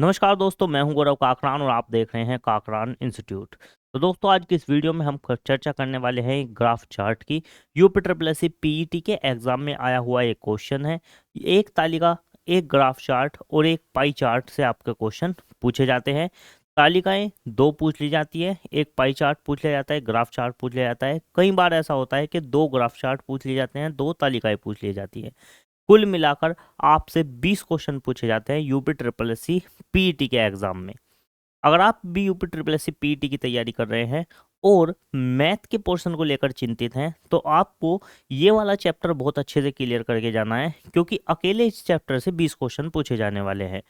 नमस्कार दोस्तों, मैं हूं गौरव काकरान और आप देख रहे हैं काकरान इंस्टीट्यूट। तो दोस्तों, आज की इस वीडियो में हम चर्चा करने वाले हैं एक ग्राफ चार्ट की। UP triple S C PET के एग्जाम में आया हुआ एक क्वेश्चन है। एक तालिका, एक ग्राफ चार्ट और एक पाई चार्ट से आपके क्वेश्चन पूछे जाते हैं। तालिकाएं दो पूछ ली जाती है, एक पाई चार्ट पूछ लिया जाता है, ग्राफ चार्ट पूछ लिया जाता है। कई बार ऐसा होता है कि दो ग्राफ चार्ट पूछ लिए जाते हैं, दो तालिकाएं पूछ ली जाती है। कुल मिलाकर आपसे 20 क्वेश्चन पूछे जाते हैं UP triple S C PET के एग्जाम में। अगर आप भी UP triple S C PET की तैयारी कर रहे हैं और मैथ के पोर्शन को लेकर चिंतित हैं, तो आपको ये वाला चैप्टर बहुत अच्छे से क्लियर करके जाना है, क्योंकि अकेले इस चैप्टर से 20 क्वेश्चन पूछे जाने वाले हैं।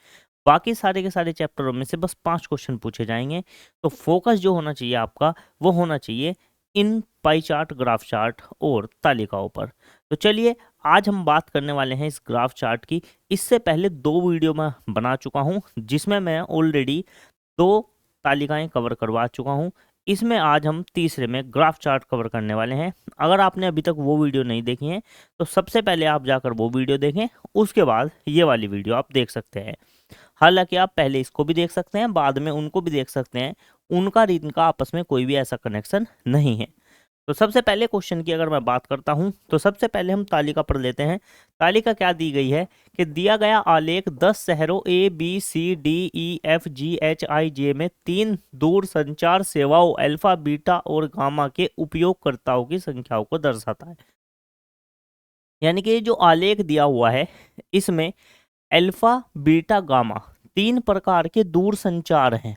बाकी सारे के सारे चैप्टरों में से बस 5 क्वेश्चन पूछे जाएंगे। तो फोकस जो होना चाहिए आपका, वो होना चाहिए इन पाई चार्ट, ग्राफ चार्ट और तालिकाओं पर। तो चलिए, आज हम बात करने वाले हैं इस ग्राफ चार्ट की। इससे पहले 2 वीडियो मैं बना चुका हूं, जिसमें मैं ऑलरेडी 2 तालिकाएं कवर करवा चुका हूं। इसमें आज हम तीसरे में ग्राफ चार्ट कवर करने वाले हैं। अगर आपने अभी तक वो वीडियो नहीं देखी है, तो सबसे पहले आप जाकर वो वीडियो देखें, उसके बाद ये वाली वीडियो आप देख सकते हैं। हालांकि आप पहले इसको भी देख सकते हैं, बाद में उनको भी देख सकते हैं। उनका और इनका आपस में कोई भी ऐसा कनेक्शन नहीं है। तो सबसे पहले क्वेश्चन की अगर मैं बात करता हूं, तो सबसे पहले हम तालिका पर लेते हैं। तालिका क्या दी गई है कि दिया गया आलेख 10 शहरों A B C D E F G H I J में 3 दूर संचार सेवाओं अल्फा बीटा और गामा के उपयोगकर्ताओं की संख्याओं को दर्शाता है। यानी कि ये जो आलेख दिया हुआ है, इसमें अल्फा बीटा गामा 3 प्रकार के दूर संचार हैं।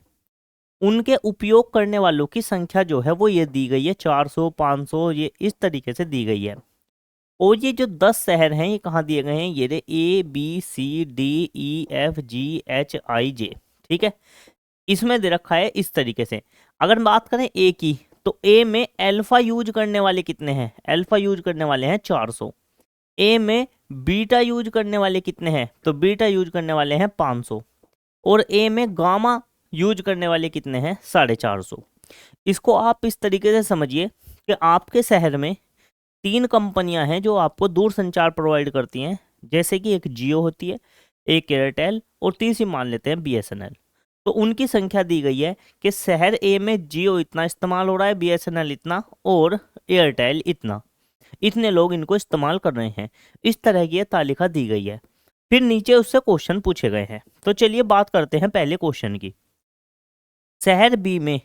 उनके उपयोग करने वालों की संख्या जो है वो ये दी गई है, 400 500, ये इस तरीके से दी गई है। और ये जो 10 शहर हैं, ये कहाँ दिए गए हैं? ये रे A B C D E F G H I J, ठीक है। इसमें दे रखा है इस तरीके से। अगर बात करें ए की, तो ए में अल्फा यूज करने वाले कितने हैं? अल्फा यूज करने वाले हैं 400। ए में बीटा यूज करने वाले कितने हैं? तो बीटा यूज करने वाले हैं 500। और ए में गामा यूज करने वाले कितने हैं? 450। इसको आप इस तरीके से समझिए कि आपके शहर में 3 कंपनियां हैं जो आपको दूर संचार प्रोवाइड करती हैं। जैसे कि एक जियो होती है, एक एयरटेल और तीसरी मान लेते हैं बीएसएनएल। तो उनकी संख्या दी गई है कि शहर ए में जियो इतना इस्तेमाल हो रहा है, बीएसएनएल इतना और एयरटेल इतना, इतने लोग इनको इस्तेमाल कर रहे हैं। इस तरह की ये तालिका दी गई है। फिर नीचे उससे क्वेश्चन पूछे गए हैं। तो चलिए बात करते हैं पहले क्वेश्चन की। शहर बी में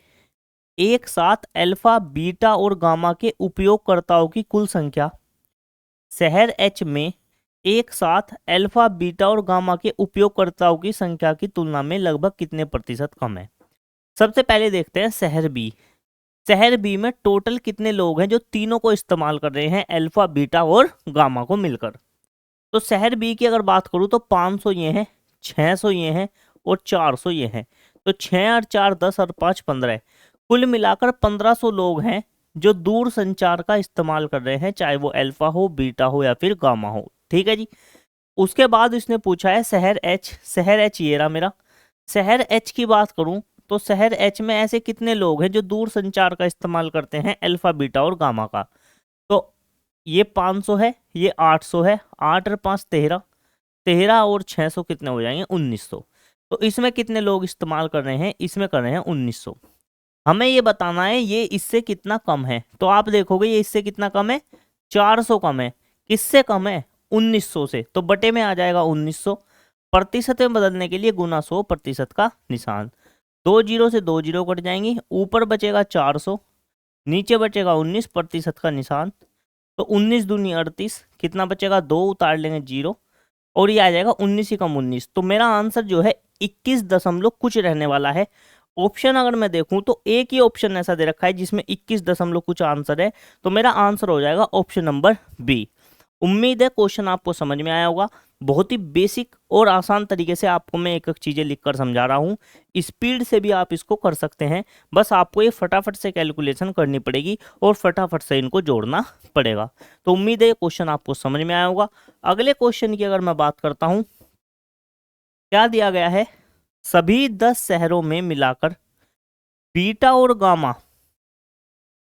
एक साथ अल्फा बीटा और गामा के उपयोगकर्ताओं की कुल संख्या शहर एच में एक साथ अल्फा बीटा और गामा के उपयोगकर्ताओं की संख्या की तुलना में लगभग कितने प्रतिशत कम है? सबसे पहले देखते हैं शहर बी। शहर बी में टोटल कितने लोग हैं जो तीनों को इस्तेमाल कर रहे हैं, अल्फा बीटा और गामा को मिलकर? तो शहर बी की अगर बात करूं तो 500 ये हैं, 600 ये हैं और 400 ये हैं। तो 6 और 4 10 और 5 15, कुल मिलाकर 1500 लोग हैं जो दूर संचार का इस्तेमाल कर रहे हैं, चाहे वो अल्फा हो, बीटा हो या फिर गामा हो। ठीक है जी। उसके बाद इसने पूछा है शहर एच। शहर एच ये रहा मेरा। शहर एच की बात करूं तो शहर एच में ऐसे कितने लोग हैं जो दूर संचार का इस्तेमाल करते हैं, अल्फा बीटा और गामा का? तो ये 500 है, ये 800 है, 8 और 5 13, 13 और 600 कितने हो जाएंगे? 1900। तो इसमें कितने लोग इस्तेमाल कर रहे हैं? इसमें कर रहे हैं 1900। हमें ये बताना है ये इससे कितना कम है। तो आप देखोगे ये इससे कितना कम है? 400 कम है। किससे कम है? 1900 से। तो बटे में आ जाएगा 1900। प्रतिशत में बदलने के लिए गुना 100 प्रतिशत का निशान। 2 जीरो से 2 जीरो कट जाएंगी, ऊपर बचेगा 400, नीचे बचेगा 19 प्रतिशत का निशान। तो 19 दूनी 38, कितना बचेगा? 2 उतार लेंगे जीरो, और ये आ जाएगा 19 ही कम 19। तो मेरा आंसर जो है 21 दशमलव कुछ रहने वाला है। ऑप्शन अगर मैं देखूं तो एक ही ऑप्शन ऐसा दे रखा है जिसमें 21 दशमलव कुछ आंसर है। तो मेरा आंसर हो जाएगा ऑप्शन नंबर बी। उम्मीद है क्वेश्चन आपको समझ में आया होगा। बहुत ही बेसिक और आसान तरीके से आपको मैं एक एक चीजें लिखकर समझा रहा हूँ। स्पीड से भी आप इसको कर सकते हैं, बस आपको ये फटाफट से कैलकुलेशन करनी पड़ेगी और फटाफट से इनको जोड़ना पड़ेगा। तो उम्मीद है क्वेश्चन आपको समझ में आया होगा। अगले क्वेश्चन की अगर मैं बात करता हूँ, क्या दिया गया है? सभी 10 शहरों में मिलाकर बीटा और गामा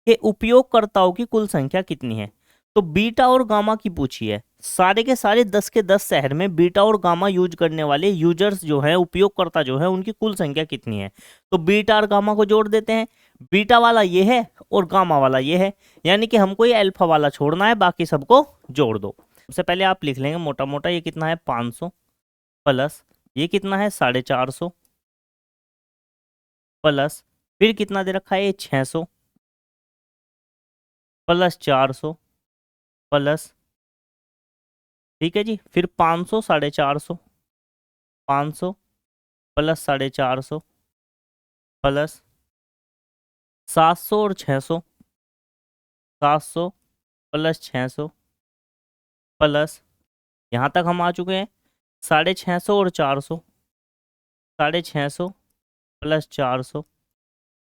के उपयोगकर्ताओं की कुल संख्या कितनी है? तो बीटा और गामा की पूछी है। सारे के सारे 10 के 10 शहर में बीटा और गामा यूज करने वाले यूजर्स जो है, उपयोगकर्ता जो है, उनकी कुल संख्या कितनी है। तो बीटा और गामा को जोड़ देते हैं। बीटा वाला ये है और गामा वाला ये है, यानी कि हमको ये अल्फा वाला छोड़ना है, बाकी सबको जोड़ दो। सबसे पहले आप लिख लेंगे मोटा मोटा, ये कितना है 500 प्लस ये कितना है 450 प्लस फिर कितना दे रखा है ये 600 प्लस 400 प्लस, ठीक है जी, फिर 500 450, 500 प्लस 450 प्लस 700 और 600, 700 प्लस 600 प्लस, यहाँ तक हम आ चुके हैं 650 और 400, 650 प्लस 400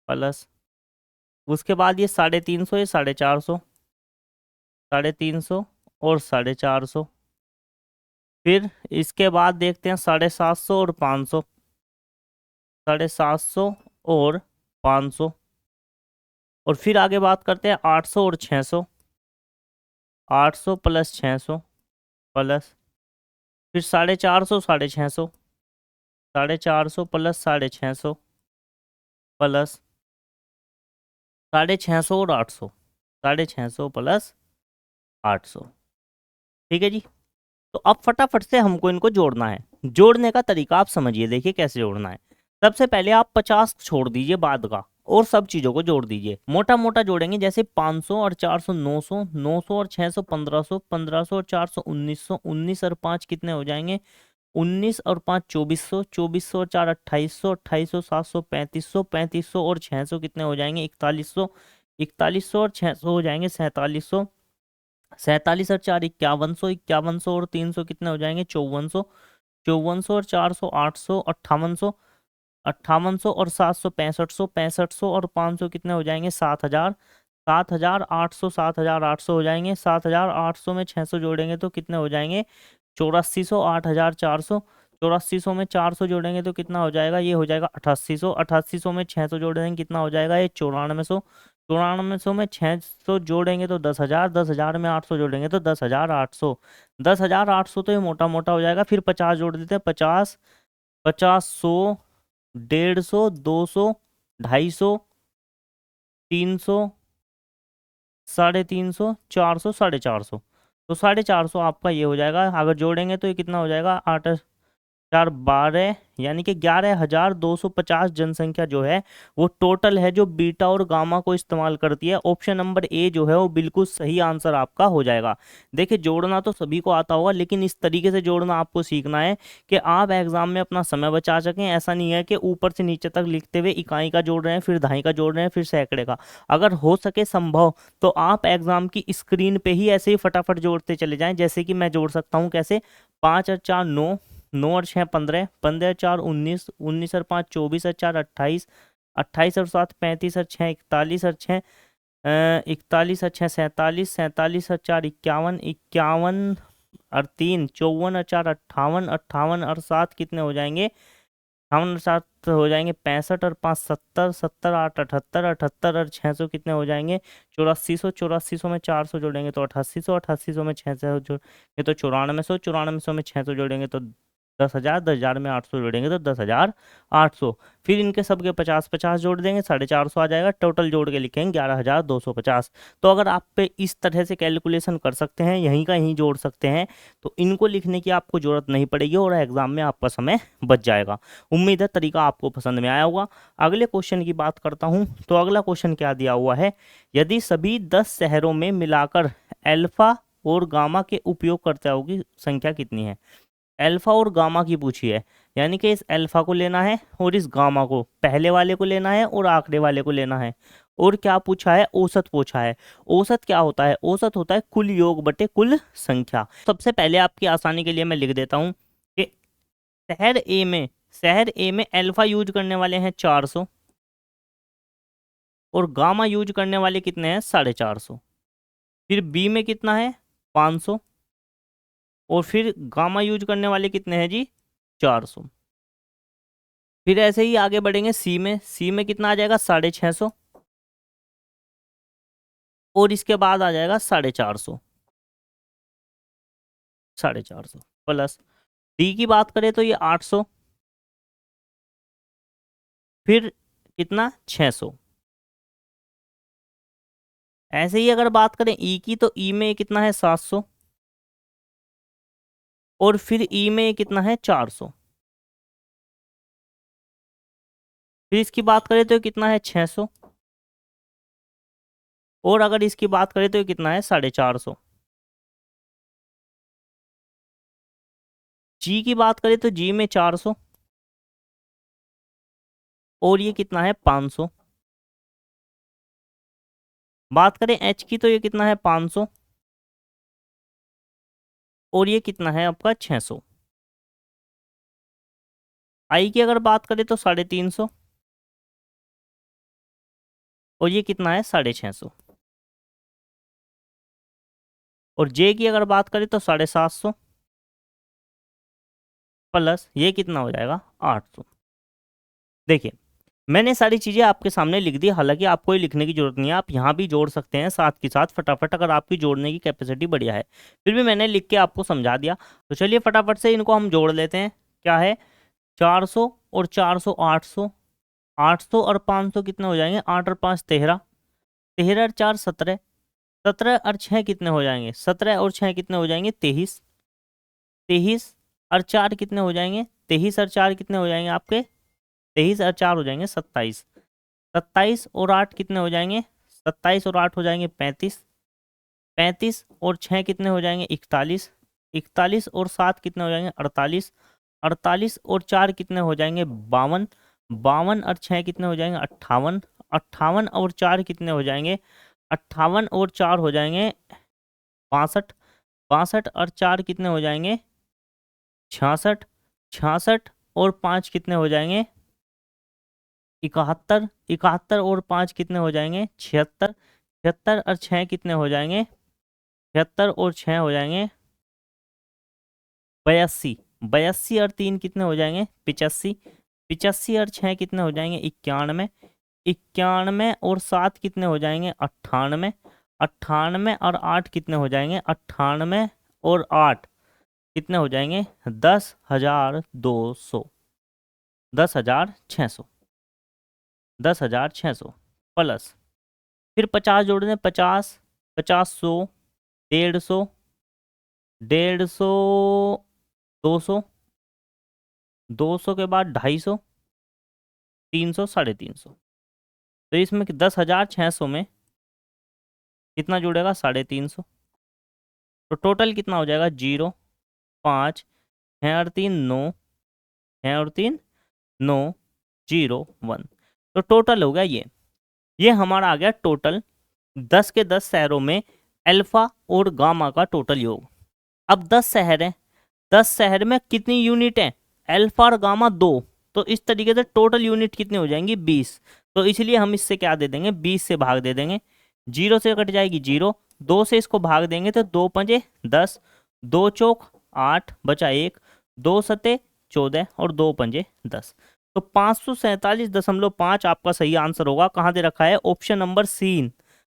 प्लस, उसके बाद ये 350, ये 450, 350 और 450, फिर इसके बाद देखते हैं 750 और 500, 750 और 500, और फिर आगे बात करते हैं 800 और 600, 800 प्लस 600 प्लस, फिर 450, 650, 450 प्लस 650 प्लस 650 और 800, 650 प्लस 800, ठीक है जी। तो अब फटाफट से हमको इनको जोड़ना है। जोड़ने का तरीका आप समझिए, देखिए कैसे जोड़ना है। सबसे पहले आप 50 छोड़ दीजिए बाद का, और सब चीजों को जोड़ दीजिए। मोटा मोटा जोड़ेंगे, जैसे 500 और 400 900, 900 और 600 1500, 1500 और 400 1900, 19 और 5 कितने हो जाएंगे 19 और 5 2400, 2400 और 4 2800, 2800 700 3500, 3500 और 600 कितने हो जाएंगे 4100, 4100 और 600 हो जाएंगे 4700, 47 और 4 5100, 5100 और 300 कितने हो जाएंगे 5400, 5400 और 400 800, 5800, 5800 और 700 6500, 6500 और 500 कितने हो जाएंगे 7000, 7800, 7800 हो जाएंगे। 7800 में 600 जोड़ेंगे तो कितने हो जाएंगे 8400, 8400, 8400 में 400 जोड़ेंगे तो कितना हो जाएगा, ये हो जाएगा 8800, 8800 में 600 जोड़ेंगे कितना हो जाएगा ये 9400, 9400 में 600 जोड़ेंगे तो 10,000, 10,000 में 800 जोड़ेंगे तो 10,800, 10,800 तो ये मोटा मोटा हो जाएगा। फिर 50 जोड़ देते हैं, 50, 50 100 150 200 250 300 350 400 450, तो 450 आपका ये हो जाएगा। अगर जोड़ेंगे तो ये कितना हो जाएगा 8 4 12, यानी कि 11,250 जनसंख्या जो है वो टोटल है, जो बीटा और गामा को इस्तेमाल करती है। ऑप्शन नंबर ए जो है वो बिल्कुल सही आंसर आपका हो जाएगा। देखिए जोड़ना तो सभी को आता होगा, लेकिन इस तरीके से जोड़ना आपको सीखना है कि आप एग्जाम में अपना समय बचा सकें। ऐसा नहीं है कि ऊपर से नीचे तक लिखते हुए इकाई का जोड़ रहे हैं, फिर दहाई का जोड़ रहे हैं, फिर सैकड़े का। अगर हो सके संभव तो आप एग्जाम की स्क्रीन पे ही ऐसे ही फटाफट जोड़ते चले जाएं, जैसे कि मैं जोड़ सकता हूँ कैसे, 5 और 4 9, 9 और 6 15, 15 और 4 19, 19 और 5 24 और 4 28, 28 और 7 35 और 6 41 और 6 41 और 6 47, 47 और 4 51, 51 और 3 54 और 4 58, 58 और 7 कितने हो जाएंगे 58 और 7 हो जाएंगे 65 और 5 70, 70 8 78, 78 और 600 कितने हो जाएंगे 8400, 8400 में 400 जोड़ेंगे तो 8800, 8800 में 600 जोड़ेंगे तो 9400, 9400 में 600 जोड़ेंगे तो 10,000, 10,000 में 800 जोड़ेंगे तो 10,800, फिर इनके सबके 50 50 जोड़ देंगे 450 आ जाएगा। टोटल जोड़ के लिखेंगे 11,250। तो अगर आप पे इस तरह से कैलकुलेशन कर सकते हैं, यहीं का यहीं जोड़ सकते हैं, तो इनको लिखने की आपको जरूरत नहीं पड़ेगी और एग्जाम में आपका समय बच जाएगा। उम्मीद है तरीका आपको पसंद में आया होगा। अगले क्वेश्चन की बात करता हूं, तो अगला क्वेश्चन क्या दिया हुआ है, यदि सभी 10 शहरों में मिलाकर अल्फा और गामा के उपयोगकर्ताओं की संख्या कितनी है। अल्फा और गामा की पूछी है, यानी कि इस अल्फा को लेना है और इस गामा को, पहले वाले को लेना है और आखिरी वाले को लेना है। और क्या पूछा है, औसत पूछा है। औसत क्या होता है, औसत होता है कुल योग बटे कुल संख्या। सबसे पहले आपकी आसानी के लिए मैं लिख देता हूं कि शहर ए में अल्फा यूज करने वाले हैं 400 और गामा यूज करने वाले कितने हैं 450। फिर बी में कितना है 500 और फिर गामा यूज करने वाले कितने हैं जी 400। फिर ऐसे ही आगे बढ़ेंगे सी में कितना आ जाएगा 650 और इसके बाद आ जाएगा 450। 450 प्लस डी की बात करें तो ये 800, फिर कितना 600। ऐसे ही अगर बात करें ई की तो ई में कितना है 700, और फिर ई में कितना है 400, फिर इसकी बात करें तो ये कितना है 600, और अगर इसकी बात करें तो ये कितना है 450। जी की बात करें तो जी में 400, और ये कितना है 500। बात करें एच की तो ये कितना है 500, और ये कितना है आपका 600। आई की अगर बात करें तो 350, और ये कितना है 650। और जे की अगर बात करें तो 750, प्लस ये कितना हो जाएगा 800। देखिए, मैंने सारी चीज़ें आपके सामने लिख दी, हालांकि आपको ये लिखने की जरूरत नहीं है, आप यहाँ भी जोड़ सकते हैं साथ के साथ फटाफट, अगर आपकी जोड़ने की कैपेसिटी बढ़िया है। फिर भी मैंने लिख के आपको समझा दिया, तो चलिए फटाफट से इनको हम जोड़ लेते हैं। क्या है 400 और 400 800, 800 और 500 कितने हो जाएंगे, 8 और 5 13, 13 और 4 17, 17 और 6 कितने हो जाएंगे, 17 और 6 कितने हो जाएंगे 23, 23 और 4 कितने हो जाएंगे, 23 और 4 कितने हो जाएंगे आपके, 23 और 4 हो जाएंगे 27, 27 और 8 कितने हो जाएंगे, 27 और 8 हो जाएंगे 35, 35 और 6 कितने हो जाएंगे 41, 41 और 7 कितने हो जाएंगे 48, 48 और 4 कितने हो जाएंगे 52, 52 और 6 कितने हो जाएंगे 58, 58 और 4 कितने हो जाएंगे, 58 और 4 हो जाएंगे 62, 62 और 4 कितने हो जाएंगे 66, 66 और 5 कितने हो जाएंगे 71, 71 और 5 कितने हो जाएंगे 76, 76 और 6 कितने हो जाएंगे 76 और 6 हो जाएंगे 82, 82 और 3 कितने हो जाएंगे 85, 85 और 6 कितने हो जाएंगे 91, 91 और 7 कितने हो जाएंगे 98, 98 और 8 कितने हो जाएंगे 98 और 8 कितने हो जाएंगे 10,200, 10,600, 10,600 प्लस फिर 50 जोड़ दें, 50, 50 100, 150, 150, 200, 200 के बाद 250, 300, 350। तो इसमें 10,600 में कितना जुड़ेगा 350, तो टोटल कितना हो जाएगा 0 5 6 और 3 9, 6 और 3 9 0 1। तो टोटल हो गया ये हमारा आ गया टोटल 10 के 10 शहरों में अल्फा और गामा का टोटल योग। अब 10 शहर हैं, 10 शहर में कितनी यूनिट है, अल्फा और गामा 2, तो इस तरीके से टोटल यूनिट कितनी हो जाएंगी 20। तो इसलिए हम इससे क्या दे देंगे 20 से भाग दे देंगे, 0 से कट जाएगी 0, 2 से इसको भाग देंगे तो 2 पंजे 10, 2 चौक 8 बचा 1, 2 सते 14 और 2 पंजे 10। तो 547.5 आपका सही आंसर होगा। कहाँ दे रखा है, ऑप्शन नंबर 3,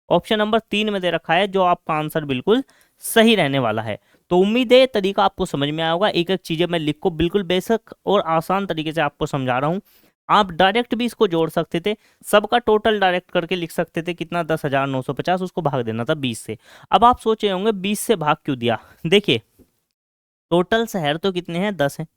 ऑप्शन नंबर 3 में दे रखा है, जो आपका आंसर बिल्कुल सही रहने वाला है। तो उम्मीद है तरीका आपको समझ में आया होगा। एक एक चीजें मैं लिख को बिल्कुल बेसिक और आसान तरीके से आपको समझा रहा हूँ। आप डायरेक्ट भी इसको जोड़ सकते थे, सबका टोटल डायरेक्ट करके लिख सकते थे, कितना 10,950, उसको भाग देना था 20 से। अब आप सोच रहे होंगे 20 से भाग क्यों दिया, देखिए टोटल शहर तो कितने हैं 10 हैं,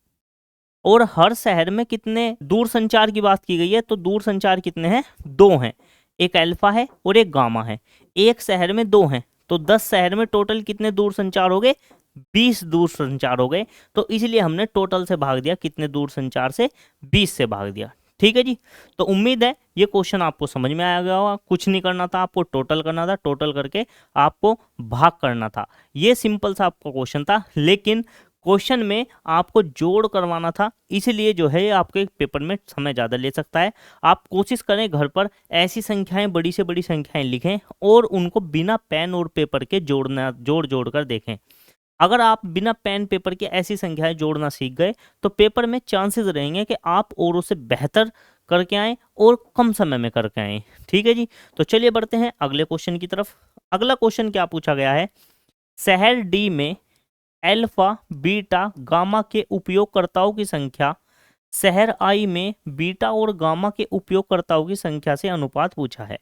और हर शहर में कितने दूर संचार की बात की गई है, तो दूर संचार कितने हैं 2 हैं, एक अल्फा है और एक गामा है, एक शहर में 2 हैं, तो 10 शहर में टोटल कितने दूर संचार हो गए 20 दूर संचार हो गए। तो इसलिए हमने टोटल से भाग दिया, कितने दूर संचार से 20 से भाग दिया। ठीक है जी, तो उम्मीद है ये क्वेश्चन आपको समझ में आया गया होगा। कुछ नहीं करना था, आपको टोटल करना था, टोटल करके आपको भाग करना था। ये सिंपल सा आपका क्वेश्चन था, लेकिन क्वेश्चन में आपको जोड़ करवाना था, इसलिए जो है आपके पेपर में समय ज़्यादा ले सकता है। आप कोशिश करें घर पर ऐसी संख्याएं, बड़ी से बड़ी संख्याएं लिखें और उनको बिना पेन और पेपर के जोड़ कर देखें। अगर आप बिना पेन पेपर के ऐसी संख्याएं जोड़ना सीख गए तो पेपर में चांसेस रहेंगे कि आप औरों से बेहतर करके आएँ और कम समय में करके आएँ। ठीक है जी, तो चलिए बढ़ते हैं अगले क्वेश्चन की तरफ। अगला क्वेश्चन क्या पूछा गया है, शहर डी में अल्फा बीटा गामा के उपयोगकर्ताओं की संख्या शहर आई में बीटा और गामा के उपयोगकर्ताओं की संख्या से अनुपात पूछा है।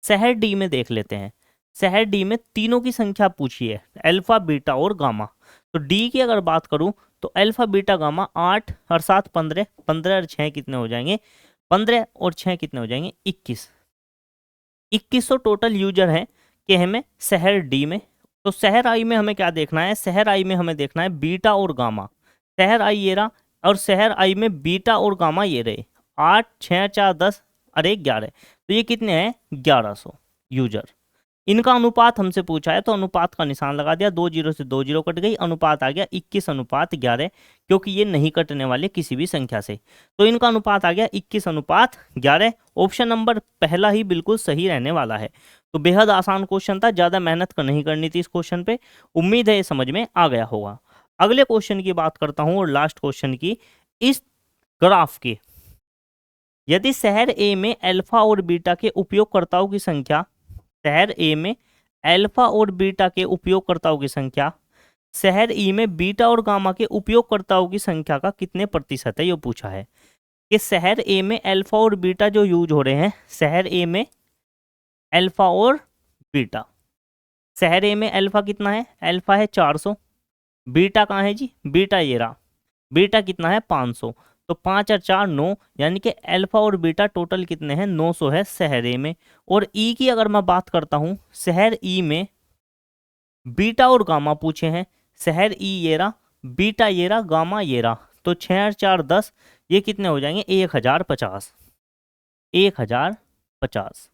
शहर डी में देख लेते हैं। शहर डी में तीनों की संख्या पूछी है, अल्फा बीटा और गामा। तो डी की अगर बात करूं तो अल्फा बीटा गामा 8 और 7 15, 15 और 6 कितने हो जाएंगे, 15 और 6 कितने हो जाएंगे 21। 2100 टोटल यूजर हैं कि हमें शहर डी में। तो शहर आई में हमें क्या देखना है, शहर आई में हमें देखना है बीटा और गामा। शहर आई ये रहा और शहर आई में बीटा और गामा ये रहे, 8 6 4 10 और 1 11। तो ये कितने हैं 1100 यूजर। इनका अनुपात हमसे पूछा है तो अनुपात का निशान लगा दिया, 2 जीरो से 2 जीरो कट गई, अनुपात आ गया 21:11, क्योंकि ये नहीं कटने वाले किसी भी संख्या से। तो इनका अनुपात आ गया 21:11। ऑप्शन नंबर पहला ही बिल्कुल सही रहने वाला है। तो बेहद आसान क्वेश्चन था, ज़्यादा मेहनत नहीं करनी थी इस क्वेश्चन पे। उम्मीद है ये समझ में आ गया होगा। अगले क्वेश्चन की बात करता हूँ और लास्ट क्वेश्चन की। इस ग्राफ की यदि शहर ए में अल्फा और बीटा के उपयोगकर्ताओं की संख्या, शहर ए में अल्फा और बीटा के उपयोगकर्ताओं की संख्या शहर ई में बीटा और गामा के उपयोगकर्ताओं की संख्या का कितने प्रतिशत है, ये पूछा है कि शहर ए में अल्फा और बीटा जो यूज हो रहे हैं, शहर ए में अल्फा और बीटा, शहर ए में अल्फा कितना है, अल्फा है 400, बीटा कहाँ है जी, बीटा ये रहा, बीटा कितना है 500। तो 5 और 4 9, यानी कि अल्फा और बीटा टोटल कितने हैं 900 है शहर ए में। और ई की अगर मैं बात करता हूँ, शहर ई में बीटा और गामा पूछे हैं, शहर ई ये रहा, बीटा ये रहा, गामा ये रहा। तो 6 और 4 10, ये कितने हो जाएंगे 1050। 1050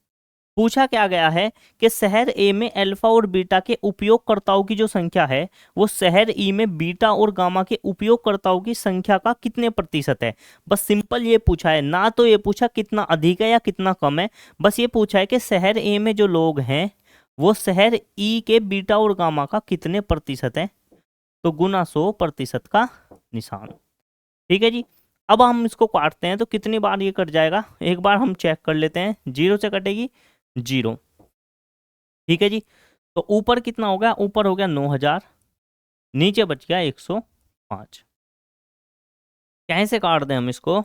पूछा क्या गया है कि शहर ए में अल्फा और बीटा के उपयोगकर्ताओं की जो संख्या है वो शहर ई में बीटा और गामा के उपयोगकर्ताओं की संख्या का कितने प्रतिशत है। बस सिंपल ये पूछा है, ना तो ये पूछा कितना अधिक है या कितना कम है, बस ये पूछा है कि शहर ए में जो लोग हैं वो शहर ई के बीटा और गामा का कितने प्रतिशत है। तो गुना 100% का निशान। ठीक है जी। अब हम इसको काटते हैं तो कितनी बार ये कट जाएगा, एक बार हम चेक कर लेते हैं। 0 से कटेगी 0। ठीक है जी। तो ऊपर कितना हो गया, ऊपर हो गया 9000, नीचे बच गया 105। कैसे काट दें हम इसको,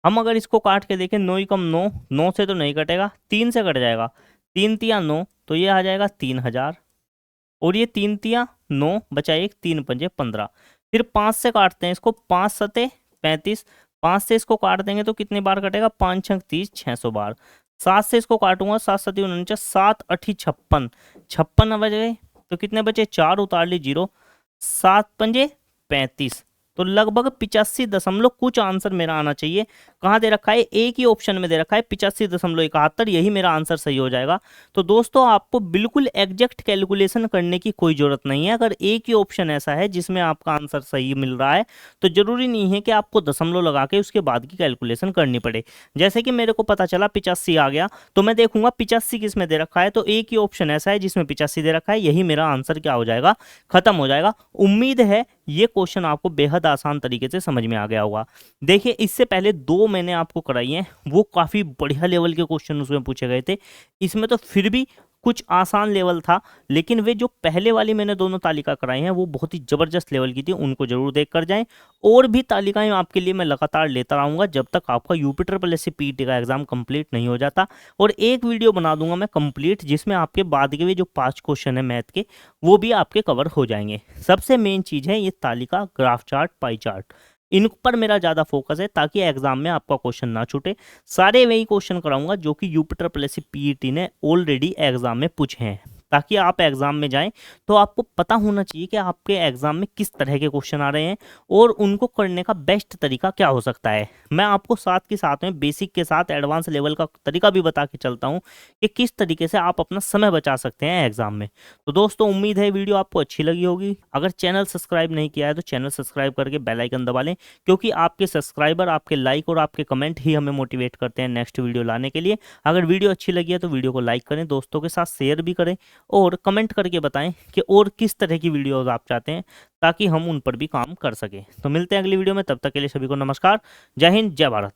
हम अगर इसको काट के देखें 9 कम 9, 9 से तो नहीं कटेगा, 3 से कट जाएगा, 3 तिया 9, तो ये आ जाएगा 3000। और ये 3 तिया 9 बचा 1, 3 पंजे 15। फिर 5 से काटते हैं इसको, 5 सते 35, 5 से इसको काट देंगे तो कितनी बार कटेगा, 5 छंग 30, 600 बार। 7 से इसको काटूंगा, 7 सती 49, 7 8 56, 56 बज गए। तो कितने बचे, 4 उतार ली 0, 7 पंजे 35। तो लगभग 85 कुछ आंसर मेरा आना चाहिए। कहाँ दे रखा है, एक ही ऑप्शन में दे रखा है 85.71, यही मेरा आंसर सही हो जाएगा। तो दोस्तों आपको बिल्कुल एग्जैक्ट कैलकुलेशन करने की कोई जरूरत नहीं है। अगर एक ही ऑप्शन ऐसा है जिसमें आपका आंसर सही मिल रहा है तो जरूरी नहीं है कि आपको दशमलव लगा के उसके बाद की कैलकुलेशन करनी पड़े। जैसे कि मेरे को पता चला 85 आ गया तो मैं देखूंगा 85 किस में दे रखा है, तो एक ही ऑप्शन ऐसा है जिसमें 85 दे रखा है, यही मेरा आंसर क्या हो जाएगा, खत्म हो जाएगा। उम्मीद है ये क्वेश्चन आपको बेहद आसान तरीके से समझ में आ गया होगा। देखिए इससे पहले 2 मैंने आपको कराई हैं, वो काफ़ी बढ़िया लेवल के क्वेश्चन उसमें पूछे गए थे। इसमें तो फिर भी कुछ आसान लेवल था, लेकिन वे जो पहले वाली मैंने दोनों तालिका कराई हैं वो बहुत ही ज़बरदस्त लेवल की थी, उनको जरूर देख कर जाएं। और भी तालिकाएं आपके लिए मैं लगातार लेता रहूँगा जब तक आपका UP triple S C PET का एग्जाम कंप्लीट नहीं हो जाता। और एक वीडियो बना दूंगा मैं कंप्लीट, जिसमें आपके बाद के भी जो 5 क्वेश्चन है मैथ के वो भी आपके कवर हो जाएंगे। सबसे मेन चीज़ है ये तालिका, ग्राफ चार्ट, पाई चार्ट, इन पर मेरा ज़्यादा फोकस है ताकि एग्जाम में आपका क्वेश्चन ना छूटे। सारे वही क्वेश्चन कराऊंगा जो कि UP triple S C PET ने ऑलरेडी एग्जाम में पूछे हैं, ताकि आप एग्जाम में जाएं तो आपको पता होना चाहिए कि आपके एग्जाम में किस तरह के क्वेश्चन आ रहे हैं और उनको करने का बेस्ट तरीका क्या हो सकता है। मैं आपको साथ के साथ में बेसिक के साथ एडवांस लेवल का तरीका भी बता के चलता हूं कि किस तरीके से आप अपना समय बचा सकते हैं एग्जाम में। तो दोस्तों उम्मीद है वीडियो आपको अच्छी लगी होगी। अगर चैनल सब्सक्राइब नहीं किया है तो चैनल सब्सक्राइब करके बेल आइकन दबा लें, क्योंकि आपके सब्सक्राइबर, आपके लाइक और आपके कमेंट ही हमें मोटिवेट करते हैं नेक्स्ट वीडियो लाने के लिए। अगर वीडियो अच्छी लगी है तो वीडियो को लाइक करें, दोस्तों के साथ शेयर भी करें और कमेंट करके बताएं कि और किस तरह की वीडियोस आप चाहते हैं, ताकि हम उन पर भी काम कर सकें। तो मिलते हैं अगली वीडियो में, तब तक के लिए सभी को नमस्कार, जय हिंद, जय भारत।